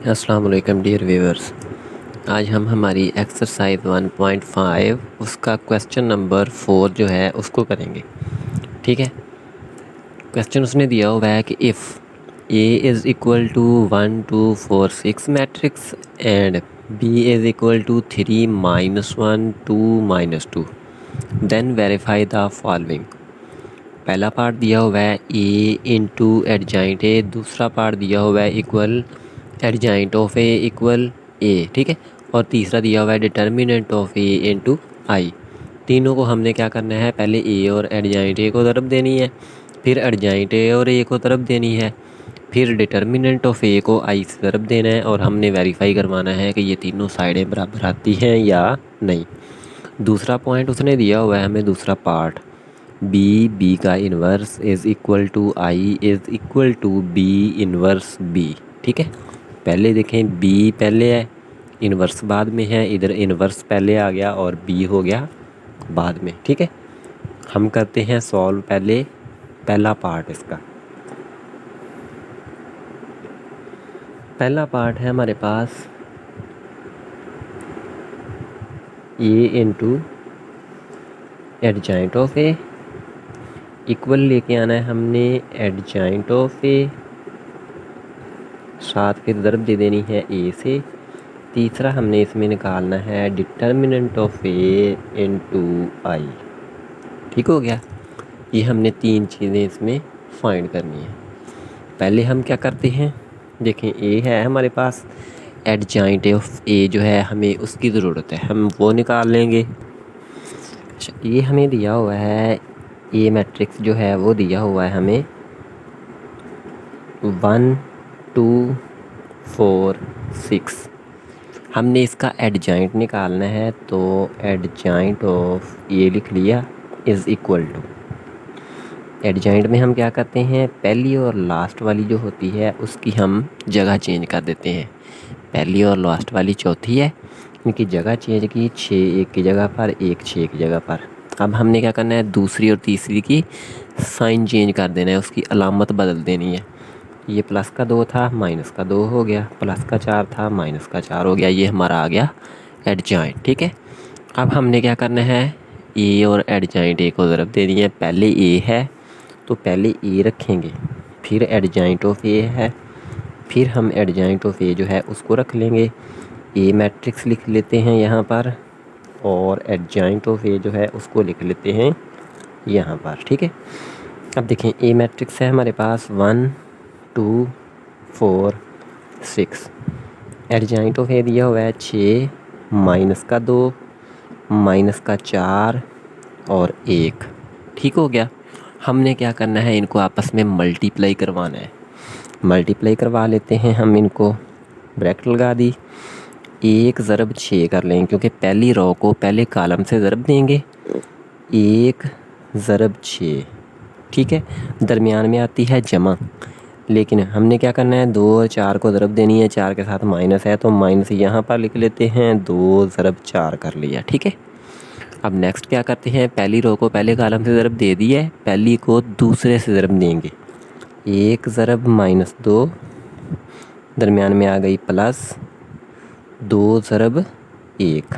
अस्सलाम वालेकुम dear viewers. आज हम हमारी एक्सरसाइज 1.5 उसका क्वेश्चन नंबर 4 जो है उसको करेंगे। ठीक है। क्वेश्चन उसने दिया हुआ है कि if A is equal to 1 2 4 6 matrix and B is equal to 3 -1 2 -2 then verify the following. पहला पार्ट दिया हुआ है ए इंटू एडजाइंट ए, दूसरा पार्ट दिया हुआ है equal adjoint of A equal A. ठीक है। और तीसरा दिया हुआ है determinant of A into I. तीनों को हमने क्या करना है, पहले ए और एडजाइंट ए को तरफ देनी है, फिर एडजाइंट ए और ए को तरफ देनी है, फिर डिटर्मिनेंट ऑफ ए को आई से तरफ देना है, और हमने वेरीफाई करवाना है कि ये तीनों साइडें बराबर आती हैं या नहीं। दूसरा पॉइंट उसने दिया हुआ है हमें, दूसरा पार्ट बी का inverse is equal to I is equal to B inverse B. ठीक है। पहले देखें बी पहले है, इन्वर्स बाद में है, इधर इन्वर्स पहले आ गया और बी हो गया बाद में। ठीक है। हम करते हैं सॉल्व पहले पहला पार्ट इसका। पहला पार्ट है हमारे पास A into adjoint of A equal लेके आना है हमने एडजाइंट ऑफ ए, साथ फिर ज़रब दे देनी है ए से। तीसरा हमने इसमें निकालना है determinant of A into I. ठीक हो गया। ये हमने तीन चीज़ें इसमें फाइंड करनी है। पहले हम क्या करते हैं, देखें ए है हमारे पास, एडजाइंट ऑफ ए जो है हमें उसकी ज़रूरत है, हम वो निकाल लेंगे। अच्छा, ये हमें दिया हुआ है ए मैट्रिक्स जो है वो दिया हुआ है हमें 1 2 4 6। हमने इसका एडजाइंट निकालना है, तो एडजाइंट ऑफ ये लिख लिया इज़ इक्वल टू। एडजाइंट में हम क्या करते हैं, पहली और लास्ट वाली जो होती है उसकी हम जगह चेंज कर देते हैं। पहली और लास्ट वाली चौथी है, इनकी जगह चेंज की, 6 1 की जगह पर, 1 6 की जगह पर। अब हमने क्या करना है, दूसरी और तीसरी की साइन चेंज कर देना है, उसकी अलामत बदल देनी है। ये प्लस का 2 था, माइनस का 2 हो गया, प्लस का 4 था, माइनस का 4 हो गया। ये हमारा आ गया एडजाइंट। ठीक है। अब हमने क्या करना है, ए और एडजाइंट ए को ज़रब देनी है। पहले ए है तो पहले ए रखेंगे, फिर एडजाइंट ऑफ ए है, फिर हम एडजाइंट ऑफ ए जो है उसको रख लेंगे। ए मैट्रिक्स लिख लेते हैं यहाँ पर, और एडजाइंट ऑफ ए जो है उसको लिख लेते हैं यहाँ पर। ठीक है। अब देखें ए मैट्रिक्स है हमारे पास 1 2 4 6। एडजाइंट ऑफ ए दिया हुआ है 6 माइनस का 2 माइनस का 4 और 1। ठीक हो गया। हमने क्या करना है, इनको आपस में मल्टीप्लाई करवाना है। मल्टीप्लाई करवा लेते हैं हम इनको, ब्रैकेट लगा दी, 1 ज़रब 6 कर लेंगे, क्योंकि पहली रो को पहले कॉलम से ज़रब देंगे। 1 ज़रब 6। ठीक है। दरमियान में आती है जमा, लेकिन हमने क्या करना है, 2 और 4 को ज़रब देनी है, 4 के साथ माइनस है तो माइनस यहाँ पर लिख लेते हैं, 2 ज़रब 4 कर लिया। ठीक है। अब नेक्स्ट क्या करते हैं, पहली रो को पहले कॉलम से ज़रब दे दी है, पहली को दूसरे से ज़रब देंगे। 1 ज़रब -2, दरमियान में आ गई प्लस 2 ज़रब 1,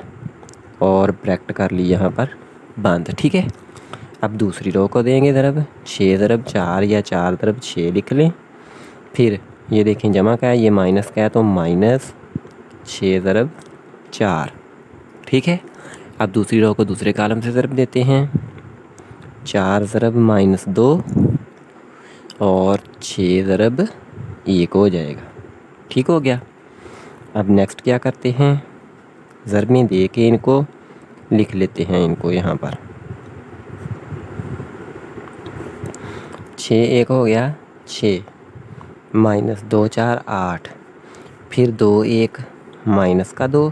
और ब्रैकेट कर ली यहाँ पर बंद। ठीक है। अब दूसरी रो को देंगे ज़रब, 6 ज़रब 4 या 4 ज़रब 6 लिख लें। फिर ये देखें जमा का है, ये माइनस का है तो माइनस 6 ज़रब 4। ठीक है। अब दूसरी रो को दूसरे कॉलम से ज़रब देते हैं, 4 ज़रब -2 और 6 ज़रब 1 हो जाएगा। ठीक हो गया। अब नेक्स्ट क्या करते हैं, ज़रब में दे के इनको लिख लेते हैं, इनको यहाँ पर 6 1 हो गया 6, -2 4 8, फिर 2 1 माइनस का 2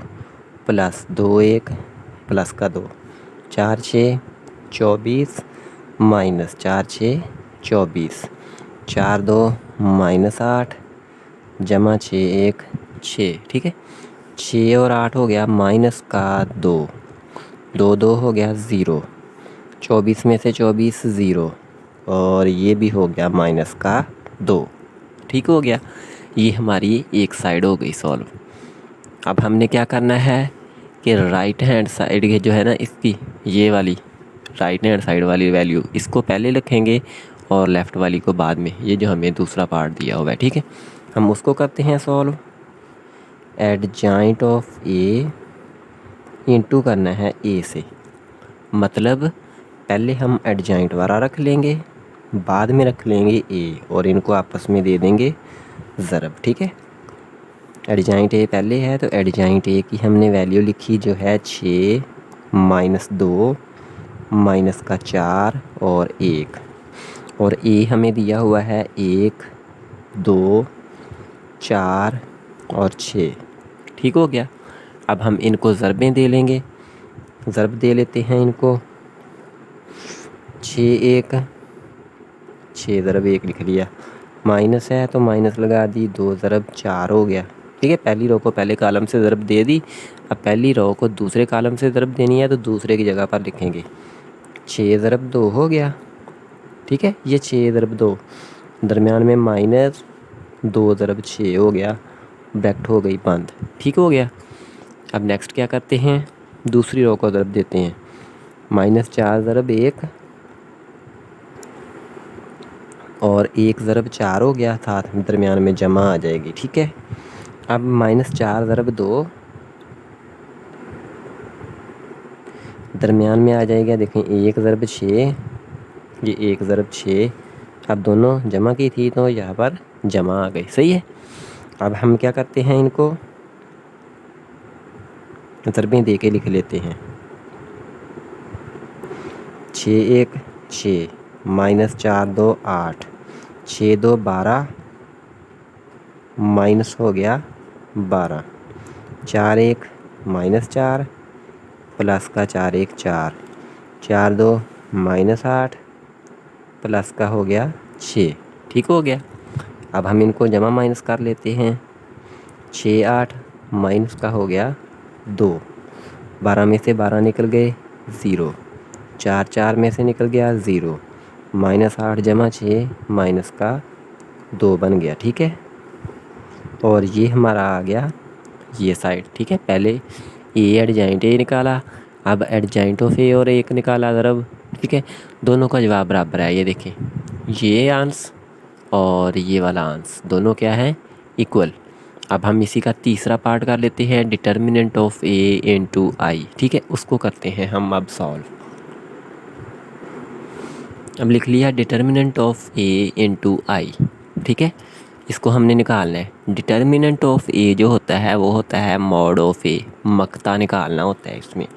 प्लस 2 1 प्लस का 2, 4 6 24 माइनस 4 6 24, 4 2 -8 जमा 6 1 6। ठीक है। 6 और 8 हो गया माइनस का 2, 2 2 हो गया 0, 24 में से 24 0, और ये भी हो गया माइनस का 2। ठीक हो गया। ये हमारी एक साइड हो गई सॉल्व। अब हमने क्या करना है कि राइट हैंड साइड के जो है ना इसकी ये वाली राइट हैंड साइड वाली वैल्यू इसको पहले लिखेंगे और लेफ़्ट वाली को बाद में, ये जो हमें दूसरा पार्ट दिया हुआ है, ठीक है। हम उसको करते हैं solve. Adjoint of A into करना है ए से, मतलब पहले हम एडजॉइंट वाला रख लेंगे, बाद में रख लेंगे ए और इनको आपस में दे देंगे ज़रब, ठीक है। एडजॉइंट ए पहले है तो एडजॉइंट ए की हमने वैल्यू लिखी जो है 6 -2 -4 और 1, और ए हमें दिया हुआ है 1 2 4 और 6, ठीक हो गया। अब हम इनको ज़रबें दे लेंगे, ज़रब दे लेते हैं इनको। 6 ज़रब 1 लिख लिया, माइनस है तो माइनस लगा दी, 2 ज़रब 4 हो गया, ठीक है। पहली रो को पहले कॉलम से ज़रब दे दी, अब पहली रो को दूसरे कॉलम से ज़रब देनी है तो दूसरे की जगह पर लिखेंगे। 6 ज़रब 2 हो गया, ठीक है। ये 6 ज़रब 2, दरमियान में माइनस 2 ज़रब 6 हो गया, ब्रैकेट हो गई बंद, ठीक हो गया। अब नेक्स्ट क्या करते हैं, दूसरी रो को ज़रब देते हैं। -4 ज़रब 1 और 1 ज़रब 4 हो गया, साथ में दरमियान में जमा आ जाएगी, ठीक है। अब -4 ज़रब 2 दरमियान में आ जाएगा, देखें 1 ज़रब 6, ये 1 ज़रब 6, अब दोनों जमा की थी तो यहाँ पर जमा आ गई, सही है। अब हम क्या करते हैं, इनको ज़रबें दे के लिख लेते हैं। 6 1 6 -4 2 8, 6 2 12, माइनस हो गया 12, 4 1 -4 प्लस का 4 1 4, 4 2 -8 प्लस का हो गया 6, ठीक हो गया। अब हम इनको जमा माइनस कर लेते हैं। 6 8 माइनस का हो गया 2, 12 में से 12 निकल गए 0, 4 4 में से निकल गया 0, -8 जमा 6 माइनस का 2 बन गया, ठीक है। और ये हमारा आ गया ये साइड, ठीक है। पहले ए एडजॉइंट ए निकाला, अब एडजॉइंट ऑफ ए और एक निकाला ज़रब, ठीक है। दोनों का जवाब बराबर है, ये देखें, ये आंस और ये वाला आंस दोनों क्या है, इक्वल। अब हम इसी का तीसरा पार्ट कर लेते हैं, determinant of A into I, ठीक है। उसको करते हैं हम अब सॉल्व। अब लिख लिया determinant of A into I, ठीक है। इसको हमने निकालना है। डिटर्मिनेंट ऑफ ए जो होता है वो होता है मॉड ऑफ ए, मकता निकालना होता है इसमें।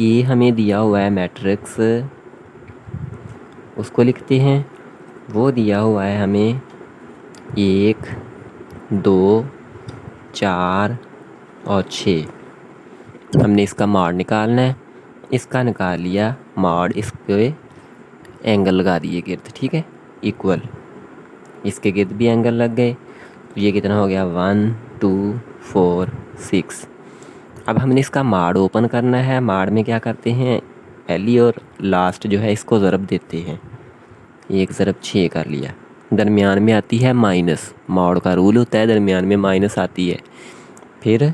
ए हमें दिया हुआ है मैट्रिक्स, उसको लिखते हैं। वो दिया हुआ है हमें 1 2 4 और 6। हमने इसका मॉड निकालना है, इसका निकाल लिया मॉड, इसके एंगल लगा दिए गिर्द, ठीक है, इक्वल। इसके गिर्द भी एंगल लग गए, तो ये कितना हो गया 1 2 4 6। अब हमने इसका माड ओपन करना है। माड में क्या करते हैं, पहली और लास्ट जो है इसको ज़रब देते हैं। 1 ज़रब 6 कर लिया, दरमियान में आती है माइनस, मॉड का रूल होता है दरमियान में माइनस आती है। फिर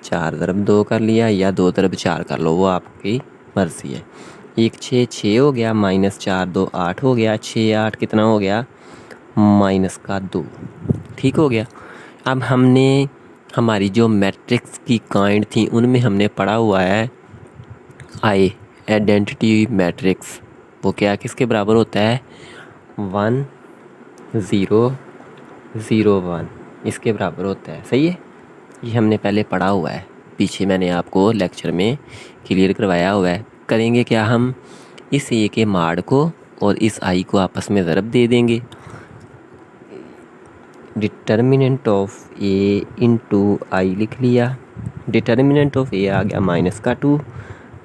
4 ज़रब 2 कर लिया या 2 ज़रब 4 कर लो, वो आपकी मर्ज़ी है। 1 6 6 हो गया, -4 2 8 हो गया, 6 8 कितना हो गया -2, ठीक हो गया। अब हमने हमारी जो मैट्रिक्स की काइंड थी उनमें हमने पढ़ा हुआ है आई आइडेंटिटी मैट्रिक्स, वो क्या किसके बराबर होता है 1 0 0 1, इसके बराबर होता है, सही है। ये हमने पहले पढ़ा हुआ है, पीछे मैंने आपको लेक्चर में क्लियर करवाया हुआ है। करेंगे क्या, हम इस ए के माड को और इस आई को आपस में ज़रब दे देंगे। डिटर्मिनेंट ऑफ ए इंटू आई लिख लिया, डिटर्मिनेंट ऑफ ए आ गया -2,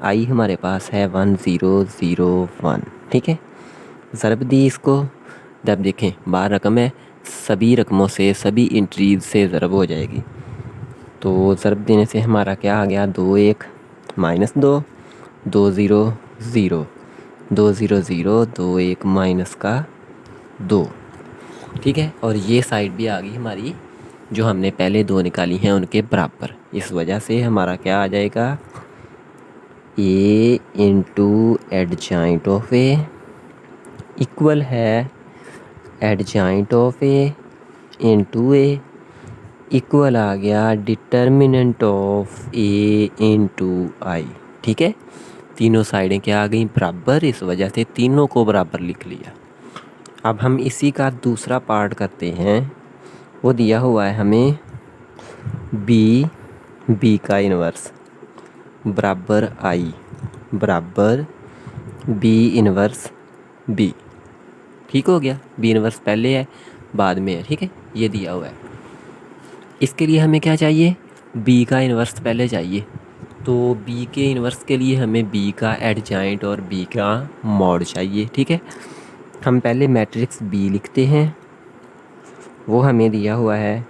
आई हमारे पास है 1 0 0 1, ठीक है। ज़रब दी इसको, जब देखें बार रकम है, सभी रकमों से सभी इंट्रीज से ज़रब हो जाएगी। तो ज़रब देने से हमारा क्या आ गया 2 1 -2 2 0 0 2 0 0 2 1 -2। ठीक है। और ये साइड भी आ गई हमारी जो हमने पहले दो निकाली हैं उनके बराबर। इस वजह से हमारा क्या आ जाएगा, A into adjoint of A equal है adjoint of A into A equal आ गया determinant of A into I. ठीक है, तीनों साइडें क्या आ गई, बराबर। इस वजह से तीनों को बराबर लिख लिया। अब हम इसी का दूसरा पार्ट करते हैं। वो दिया हुआ है हमें बी का इन्वर्स बराबर आई बराबर बी इन्वर्स बी। ठीक हो गया, बी इन्वर्स पहले है बाद में है। ठीक है, ये दिया हुआ है। इसके लिए हमें क्या चाहिए, बी का इन्वर्स पहले चाहिए। तो बी के इन्वर्स के लिए हमें बी का एडजॉइंट और बी का मॉड चाहिए। ठीक है, हम पहले मैट्रिक्स बी लिखते हैं। वो हमें दिया हुआ है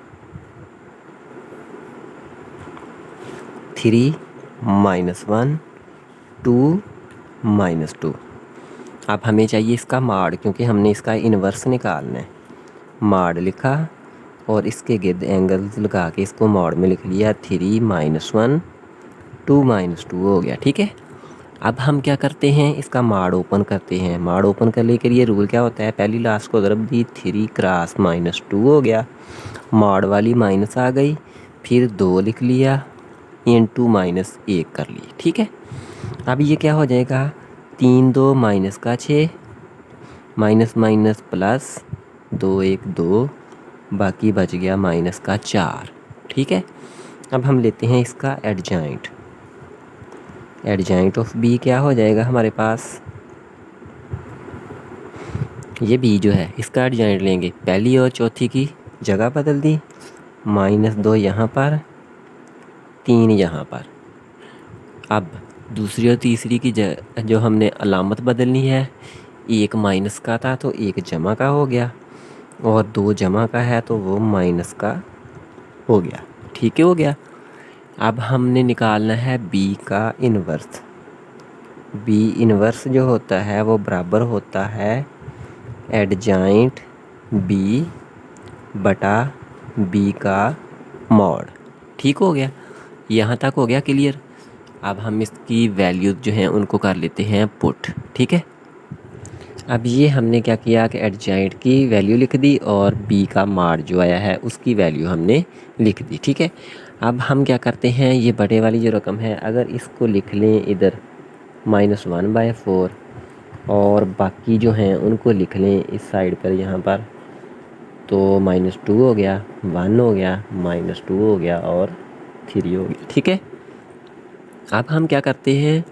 3 - 1 2 - 2। अब हमें चाहिए इसका माड, क्योंकि हमने इसका इन्वर्स निकालना है। माड लिखा और इसके गिर्द एंगल्स लगा के इसको मॉड में लिख लिया। 3 - 1 2 - 2 हो गया। ठीक है, अब हम क्या करते हैं, इसका माड ओपन करते हैं। माड ओपन करने के लिए रूल क्या होता है, पहली लास्ट को ज़रब दी, 3 क्रॉस -2 हो गया। माड वाली माइनस आ गई, फिर 2 लिख लिया, इंटू -1 कर ली। ठीक है, अब ये क्या हो जाएगा, 3 2 माइनस का 6 माइनस माइनस प्लस 2 1 2, बाकी बच गया माइनस का 4। ठीक है, अब हम लेते हैं इसका एडजॉइंट। एडजॉइंट ऑफ बी क्या हो जाएगा हमारे पास, ये बी जो है इसका एडजॉइंट लेंगे। पहली और चौथी की जगह बदल दी, -2 यहाँ पर 3 यहाँ पर। अब दूसरी और तीसरी की जो हमने अलामत बदलनी है, एक माइनस का था तो एक जमा का हो गया, और 2 जमा का है तो वो माइनस का हो गया। ठीक है, हो गया। अब हमने निकालना है बी का इन्वर्स। बी इन्वर्स जो होता है वो बराबर होता है एडजॉइंट बी बटा बी का मॉड। ठीक हो गया, यहाँ तक हो गया क्लियर। अब हम इसकी वैल्यू जो हैं उनको कर लेते हैं पुट। ठीक है, अब ये हमने क्या किया कि एडजॉइंट की वैल्यू लिख दी और बी का मार्ड जो आया है उसकी वैल्यू हमने लिख दी। ठीक है, अब हम क्या करते हैं, ये बड़े वाली जो रकम है अगर इसको लिख लें इधर -1/4, और बाकी जो हैं उनको लिख लें इस साइड पर यहाँ पर, तो -2 हो गया, 1 हो गया, -2 हो गया और 3 हो गया। ठीक है, अब हम क्या करते हैं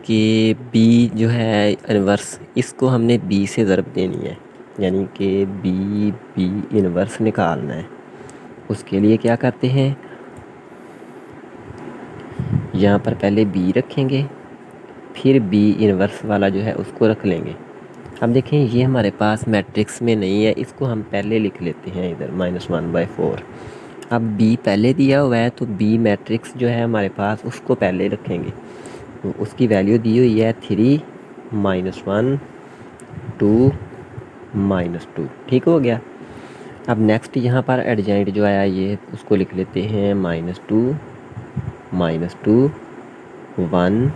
कि बी जो है इन्वर्स, इसको हमने बी से ज़रब देनी है, यानी कि बी इन्वर्स निकालना है। उसके लिए क्या करते हैं, यहाँ पर पहले बी रखेंगे, फिर बी इन्वर्स वाला जो है उसको रख लेंगे। अब देखें ये हमारे पास मैट्रिक्स में नहीं है, इसको हम पहले लिख लेते हैं इधर -1/4। अब बी पहले दिया हुआ है तो बी मैट्रिक्स जो है हमारे पास उसको पहले रखेंगे। तो उसकी वैल्यू दी हुई है 3 - 1 2 -2। ठीक हो गया। अब नेक्स्ट यहाँ पर एडजॉइंट जो आया ये उसको लिख लेते हैं -2 -2 1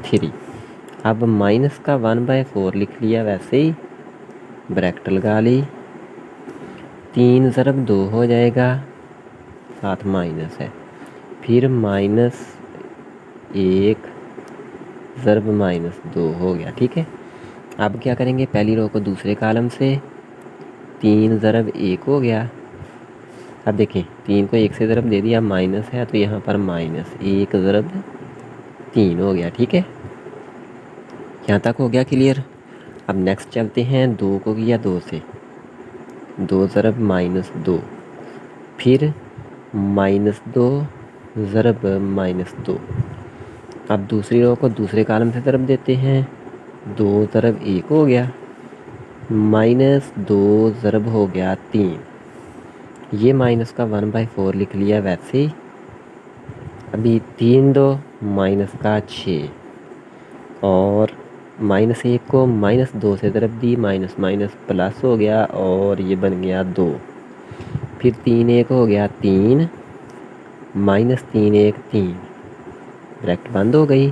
3। अब माइनस का 1/4 लिख लिया, वैसे ही ब्रैकेट लगा ली, 3 ज़रब 2 हो जाएगा, साथ माइनस है, फिर -1 ज़रब -2 हो गया। ठीक है, अब क्या करेंगे, पहली रो को दूसरे कॉलम से, 3 ज़रब 1 हो गया। अब देखें 3 को 1 से ज़रब दे दिया, माइनस है तो यहाँ पर -1 ज़रब 3 हो गया। ठीक है, यहाँ तक हो गया क्लियर। अब नेक्स्ट चलते हैं, 2 को किया 2 से, 2 ज़रब -2, फिर -2 ज़रब -2। अब दूसरी रो को दूसरे कॉलम से ज़रब देते हैं, 2 ज़रब 1 हो गया, -2 ज़रब हो गया 3। ये माइनस का 1/4 लिख लिया, वैसे ही अभी 3 2 माइनस का 6 और -1 को -2 से ज़रब दी, माइनस माइनस प्लस हो गया और ये बन गया 2। फिर 3 1 हो गया 3, -3 1 3, ब्रैकेट बंद हो गई।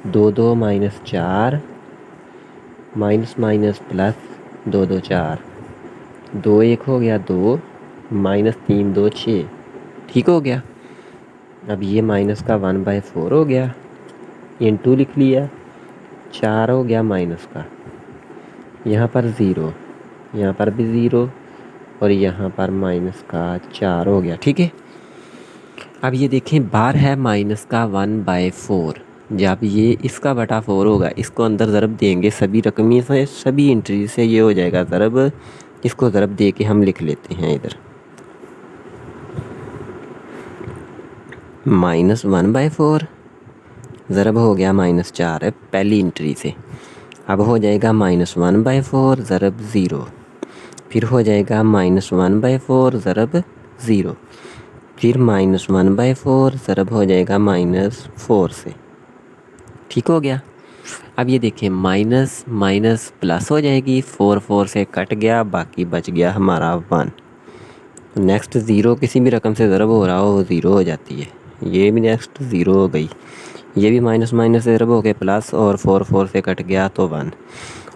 2 2 -4, माइनस माइनस प्लस, 2 2 4, 2 1 हो गया 2, -3 2 6, ठीक हो गया। अब ये माइनस का 1/4 हो गया, इंटू लिख लिया, 4 हो गया माइनस का, यहाँ पर 0, यहाँ पर भी 0 और यहाँ पर माइनस का 4 हो गया, ठीक है। अब ये देखें बार है माइनस का 1/4, जब ये इसका बटा 4 होगा, इसको अंदर ज़रब देंगे सभी रकमी से, सभी इंट्री से ये हो जाएगा ज़रब। इसको ज़रब दे के हम लिख लेते हैं इधर, -1/4 ज़रब हो गया -4 है पहली इंट्री से। अब हो जाएगा -1/4 ज़रब 0, फिर हो जाएगा -1/4 ज़रब 0, फिर -1/4 ज़रब हो जाएगा -4 से, ठीक हो गया। अब ये देखिए माइनस माइनस प्लस हो जाएगी, 4 4 से कट गया, बाकी बच गया हमारा 1। नेक्स्ट 0 किसी भी रकम से ज़रब हो रहा हो वो 0 हो जाती है, ये भी नेक्स्ट 0 हो गई, ये भी माइनस माइनस से ज़रब हो गया प्लस और 4 4 से कट गया तो 1।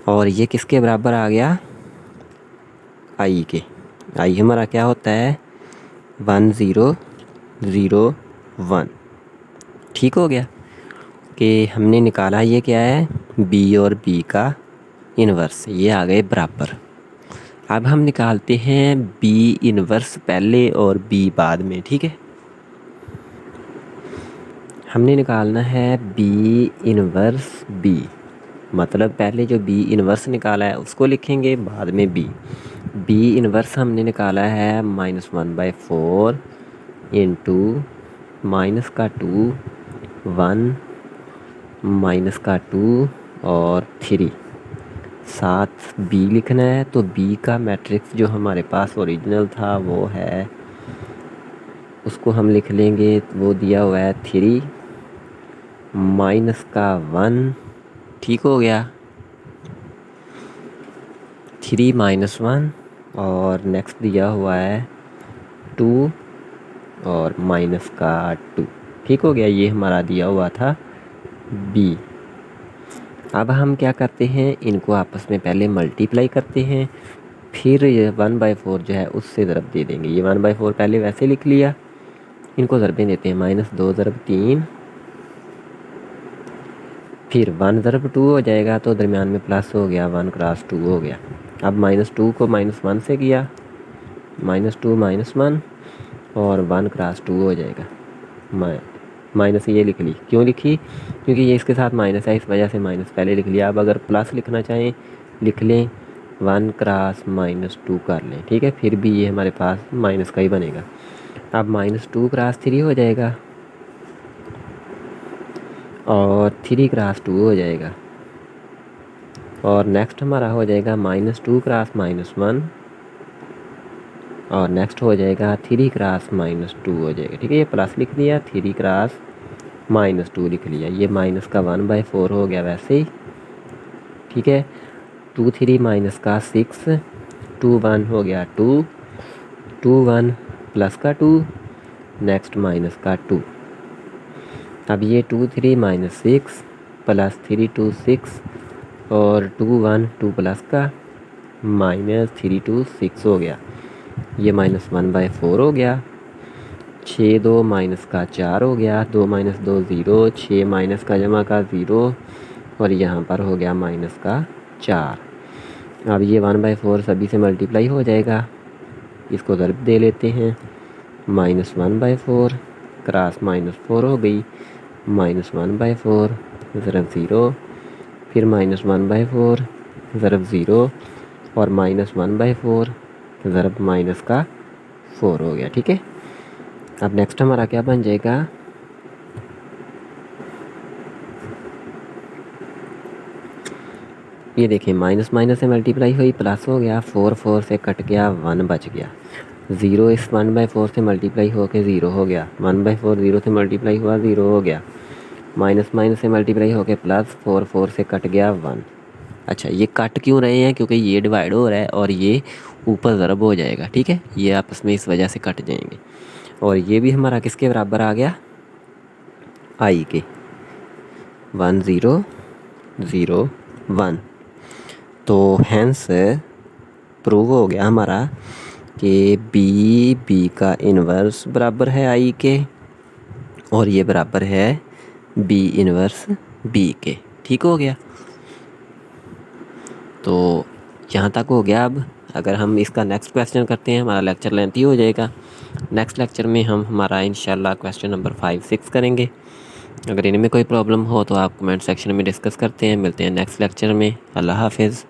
और ये किसके बराबर आ गया, आई के। आई हमारा क्या होता है 1 0 0 1, ठीक हो गया कि हमने निकाला ये क्या है b और b का इन्वर्स, ये आ गए बराबर। अब हम निकालते हैं b इन्वर्स पहले और b बाद में, ठीक है। हमने निकालना है b इन्वर्स b, मतलब पहले जो b इन्वर्स निकाला है उसको लिखेंगे, बाद में b इन्वर्स हमने निकाला है -1/4 इंटू माइनस का 2 1 माइनस का 2 और 3, साथ b लिखना है। तो b का मैट्रिक्स जो हमारे पास ओरिजिनल था वो है, उसको हम लिख लेंगे, वो दिया हुआ है 3 माइनस का 1, ठीक हो गया, 3 -1 और नेक्स्ट दिया हुआ है 2 और माइनस का 2, ठीक हो गया। ये हमारा दिया हुआ था b। अब हम क्या करते हैं, इनको आपस में पहले मल्टीप्लाई करते हैं, फिर ये 1/4 जो है उससे ज़रब दे देंगे। ये 1/4 पहले वैसे लिख लिया, इनको ज़रबें देते हैं, -2 ज़रब 3, फिर 1 ज़रब 2 हो जाएगा तो दरमियान में प्लस हो गया, 1 क्रॉस 2 हो गया। अब -2 को -1 से किया, -2 -1 और 1 क्रॉस 2 हो जाएगा। माइनस ये लिख ली, क्यों लिखी, क्योंकि ये इसके साथ माइनस है, इस वजह से माइनस पहले लिख लिया। अब अगर प्लस लिखना चाहें लिख लें, 1 क्रॉस -2 कर लें, ठीक है, फिर भी ये हमारे पास माइनस का ही बनेगा। अब -2 क्रॉस 3 हो जाएगा और 3 क्रॉस 2 हो जाएगा, और नेक्स्ट हमारा हो जाएगा -2 क्रॉस -1 और नेक्स्ट हो जाएगा 3 क्रॉस -2 हो जाएगा, ठीक है। ये प्लस लिख दिया, 3 क्रॉस -2 लिख लिया, ये माइनस का 1/4 हो गया वैसे ही, ठीक है। 2 3 माइनस का 6, 2 1 हो गया 2, 2 1 प्लस का 2, नेक्स्ट माइनस का 2। अब ये 2 3 -6 प्लस 3 2 6 और 2 1 2 प्लस का -3 2 6 हो गया, ये -1/4 हो गया। 6 2 माइनस का 4 हो गया, 2 - 2 0, 6 माइनस का जमा का 0 और यहाँ पर हो गया माइनस का 4। अब ये 1/4 सभी से मल्टीप्लाई हो जाएगा, इसको ज़रब दे लेते हैं, -1/4 क्रॉस -4 हो गई, -1/4 ज़रब 0, फिर -1/4 ज़रब 0 और -1/4 ज़रब माइनस का 4 हो गया, ठीक है। अब नेक्स्ट हमारा क्या बन जाएगा, ये देखिए माइनस माइनस से मल्टीप्लाई हुई, प्लस हो गया, 4 4 से कट गया, 1 बच गया, 0 इस 1/4 से मल्टीप्लाई हो के 0 हो गया, 1/4 0 से मल्टीप्लाई हुआ 0 हो गया, माइनस माइनस से मल्टीप्लाई हो गया प्लस, 4 4 से कट गया 1। अच्छा ये कट क्यों रहे हैं, क्योंकि ये डिवाइड हो रहा है और ये ऊपर ज़रब हो जाएगा, ठीक है, ये आपस में इस वजह से कट जाएंगे। और ये भी हमारा किसके बराबर आ गया, आई के, 1 0 0 1। तो हैंस प्रूव हो गया हमारा कि बी का इन्वर्स बराबर है आई के, और ये बराबर है बी इन्वर्स बी के। ठीक हो गया, तो यहाँ तक हो गया। अब अगर हम इसका नेक्स्ट क्वेश्चन करते हैं, हमारा लेक्चर लेंथी हो जाएगा। नेक्स्ट लेक्चर में हम हमारा इंशाल्लाह क्वेश्चन नंबर 5 6 करेंगे। अगर इनमें कोई प्रॉब्लम हो तो आप कमेंट सेक्शन में डिस्कस करते हैं। मिलते हैं नेक्स्ट लेक्चर में। अल्लाह हाफिज़।